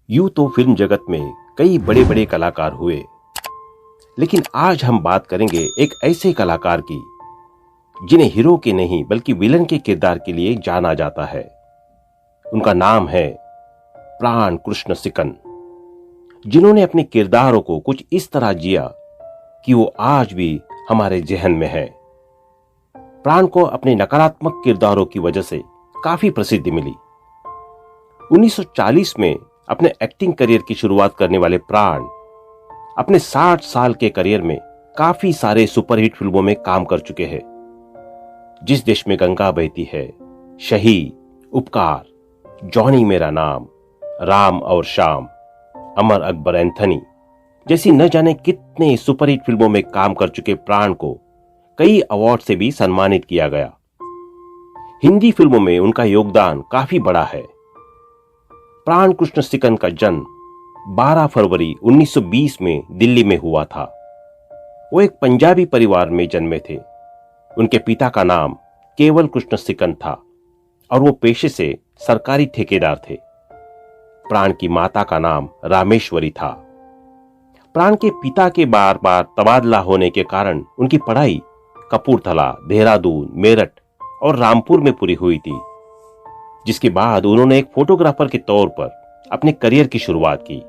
यूं तो फिल्म जगत में कई बड़े बड़े कलाकार हुए, लेकिन आज हम बात करेंगे एक ऐसे कलाकार की जिन्हें हीरो के नहीं बल्कि विलन के किरदार के लिए जाना जाता है। उनका नाम है प्राण कृष्ण सिकन, जिन्होंने अपने किरदारों को कुछ इस तरह जिया कि वो आज भी हमारे जहन में है। प्राण को अपने नकारात्मक किरदारों की वजह से काफी प्रसिद्धि मिली। 1940 में अपने एक्टिंग करियर की शुरुआत करने वाले प्राण अपने 60 साल के करियर में काफी सारे सुपरहिट फिल्मों में काम कर चुके हैं। जिस देश में गंगा बहती है, शहीद, उपकार, जॉनी मेरा नाम, राम और शाम, अमर अकबर एंथनी जैसी न जाने कितने सुपरहिट फिल्मों में काम कर चुके प्राण को कई अवार्ड से भी सम्मानित किया गया। हिंदी फिल्मों में उनका योगदान काफी बड़ा है। प्राण कृष्ण सिकन का जन्म 12 फरवरी 1920 में दिल्ली में हुआ था। वो एक पंजाबी परिवार में जन्मे थे। उनके पिता का नाम केवल कृष्ण सिकन था और वो पेशे से सरकारी ठेकेदार थे। प्राण की माता का नाम रामेश्वरी था। प्राण के पिता के बार बार तबादला होने के कारण उनकी पढ़ाई कपूरथला, देहरादून, मेरठ और रामपुर में पूरी हुई थी, जिसके बाद उन्होंने एक फोटोग्राफर के तौर पर अपने करियर की शुरुआत की।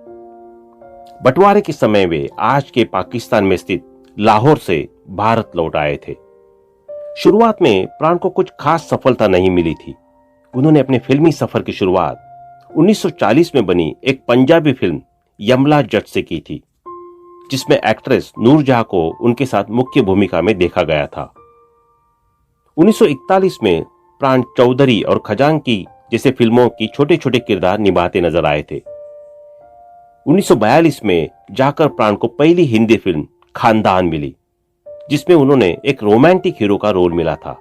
बंटवारे के समय वे आज के पाकिस्तान में स्थित लाहौर से भारत लौट आए थे। शुरुआत में प्राण को कुछ खास सफलता नहीं मिली थी। उन्होंने अपने फिल्मी सफर की शुरुआत 1940 में बनी एक पंजाबी फिल्म यमला जट से की थी, जिसमें एक्ट्रेस नूरजहां को उनके साथ मुख्य भूमिका में देखा गया था। 1941 में प्राण चौधरी और खजांकी जैसे फिल्मों की छोटे छोटे किरदार निभाते नजर आए थे। 1942 में जाकर प्राण को पहली हिंदी फिल्म खानदान मिली, जिसमें उन्होंने एक रोमांटिक हीरो का रोल मिला था।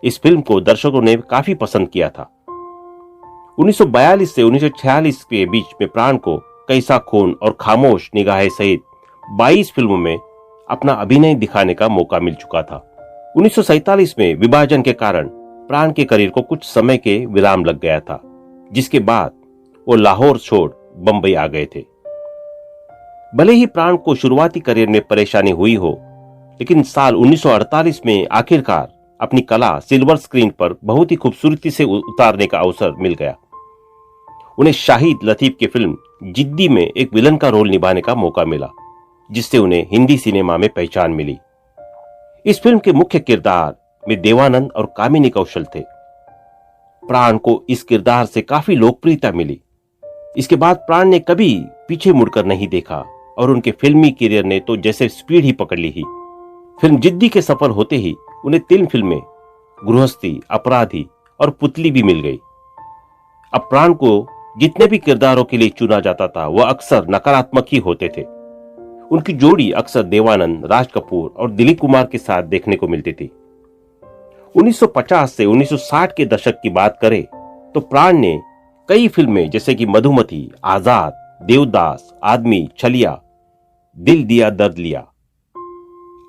इस फिल्म को दर्शकों ने काफी पसंद किया था। 1942 से 1946 के बीच में प्राण को कैसा खून और खामोश निगाहें सहित 22 फिल्मों में अपना अभिनय दिखाने का मौका मिल चुका था। 1947 में विभाजन के कारण प्राण के करियर को कुछ समय के विराम लग गया था, जिसके बाद वो लाहौर छोड़ बंबई आ गए थे। भले ही प्राण को शुरुआती करियर में परेशानी हुई हो, लेकिन साल 1948 में आखिरकार अपनी कला सिल्वर स्क्रीन पर बहुत ही खूबसूरती से उतारने का अवसर मिल गया। उन्हें शाहिद लतीफ की फिल्म जिद्दी में एक विलन का रोल निभाने का मौका मिला, जिससे उन्हें हिंदी सिनेमा में पहचान मिली। इस फिल्म के मुख्य किरदार में देवानंद और कामिनी कौशल थे। प्राण को इस किरदार से काफी लोकप्रियता मिली। इसके बाद प्राण ने कभी पीछे मुड़कर नहीं देखा और उनके फिल्मी करियर ने तो जैसे स्पीड ही पकड़ ली ही। फिल्म जिद्दी के सफल होते ही उन्हें 3 फिल्में गृहस्थी, अपराधी और पुतली भी मिल गई। अब प्राण को जितने भी किरदारों के लिए चुना जाता था वह अक्सर नकारात्मक ही होते थे। उनकी जोड़ी अक्सर देवानंद, राज कपूर और दिलीप कुमार के साथ देखने को मिलती थी। 1950 से 1960 के दशक की बात करें तो प्राण ने कई फिल्में जैसे कि मधुमती, आजाद, देवदास, आदमी, छलिया, दिल दिया दर्द लिया,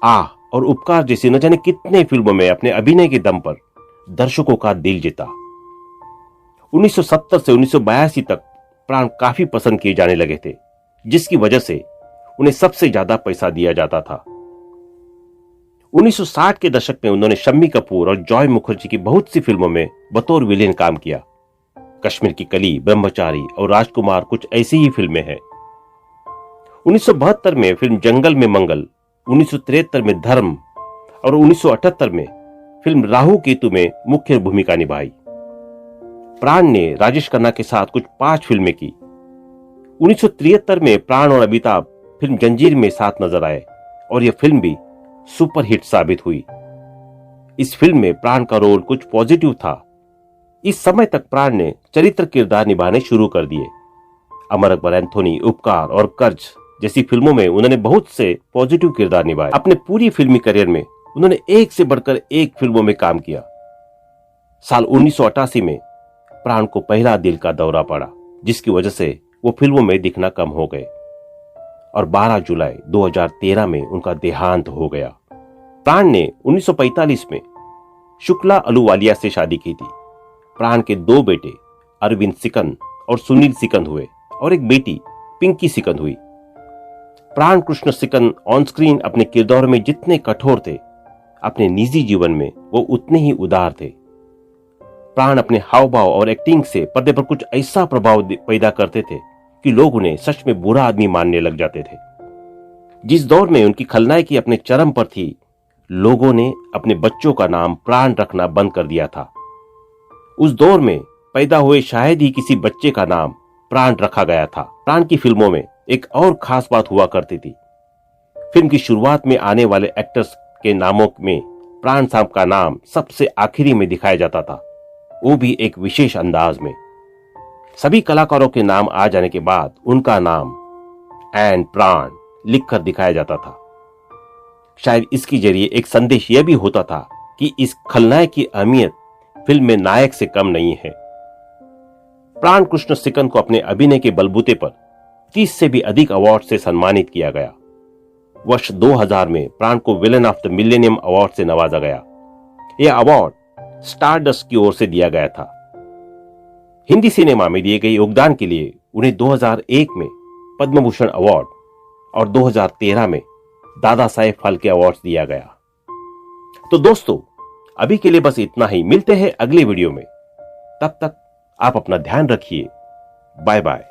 आह और उपकार जैसी न जाने कितने फिल्मों में अपने अभिनय के दम पर दर्शकों का दिल जीता। 1970 से 1982 तक प्राण काफी पसंद किए जाने लगे थे, जिसकी वजह से उन्हें सबसे ज्यादा पैसा दिया जाता था। 1960 के दशक में उन्होंने शम्मी कपूर और जॉय मुखर्जी की बहुत सी फिल्मों में बतौर विलेन काम किया। कश्मीर की कली, ब्रह्मचारी और राजकुमार कुछ ऐसी ही फिल्में हैं। 1972 में फिल्म जंगल में मंगल, 1973 में धर्म और 1978 में फिल्म राहु केतु में मुख्य भूमिका निभाई। प्राण ने राजेश खन्ना के साथ कुछ 5 फिल्में की। 1973 में प्राण और अमिताभ फिल्म जंजीर में साथ नजर आए और यह फिल्म भी सुपरहिट साबित हुई। इस फिल्म में प्राण का रोल कुछ पॉजिटिव था। इस समय तक प्राण ने चरित्र किरदार निभाने शुरू कर दिए। अमर अकबर एंथनी, उपकार और कर्ज जैसी फिल्मों में उन्होंने बहुत से पॉजिटिव किरदार निभाए। अपने पूरी फिल्मी करियर में उन्होंने एक से बढ़कर एक फिल्मों में काम किया। साल 1988 में प्राण को पहला दिल का दौरा पड़ा, जिसकी वजह से वो फिल्मों में दिखना कम हो गए और 12 जुलाई 2013 में उनका देहांत हो गया। प्राण ने 1945 में शुक्ला अलूवालिया से शादी की थी। प्राण के 2 बेटे अरविंद सिकन और सुनील सिकन हुए और एक बेटी पिंकी सिकंद हुई। प्राण कृष्ण सिकंद ऑन स्क्रीन अपने किरदार में जितने कठोर थे, अपने निजी जीवन में वो उतने ही उदार थे। प्राण अपने हाव भाव और एक्टिंग से पर्दे पर कुछ ऐसा प्रभाव पैदा करते थे कि लोग उन्हें सच में बुरा आदमी मानने लग जाते थे। जिस दौर में उनकी खलनायकी अपने चरम पर थी, लोगों ने अपने बच्चों का नाम प्राण रखना बंद कर दिया था। उस दौर में पैदा हुए शायद ही किसी बच्चे का नाम प्राण रखा गया था। प्राण की फिल्मों में एक और खास बात हुआ करती थी। फिल्म की शुरुआत में आने वाले एक्टर्स के नामों में प्राण साहब का नाम सबसे आखिरी में दिखाया जाता था, वो भी एक विशेष अंदाज में। सभी कलाकारों के नाम आ जाने के बाद उनका नाम एंड प्राण लिखकर दिखाया जाता था। शायद इसके जरिए एक संदेश यह भी होता था कि इस खलनायक की अहमियत फिल्म में नायक से कम नहीं है। प्राण कृष्ण सिकंद को अपने अभिनय के बलबूते पर 30 से भी अधिक अवार्ड से सम्मानित किया गया। वर्ष 2000 में प्राण को villain of the millennium award से नवाजा गया। यह अवार्ड स्टारडस्ट की ओर से दिया गया था। हिंदी सिनेमा में दिए गए योगदान के लिए उन्हें 2001 में पद्म भूषण अवार्ड और 2013 में दादा साहेब फाल्के अवार्ड दिया गया। तो दोस्तों, अभी के लिए बस इतना ही। मिलते हैं अगले वीडियो में। तब तक आप अपना ध्यान रखिए। Bye bye.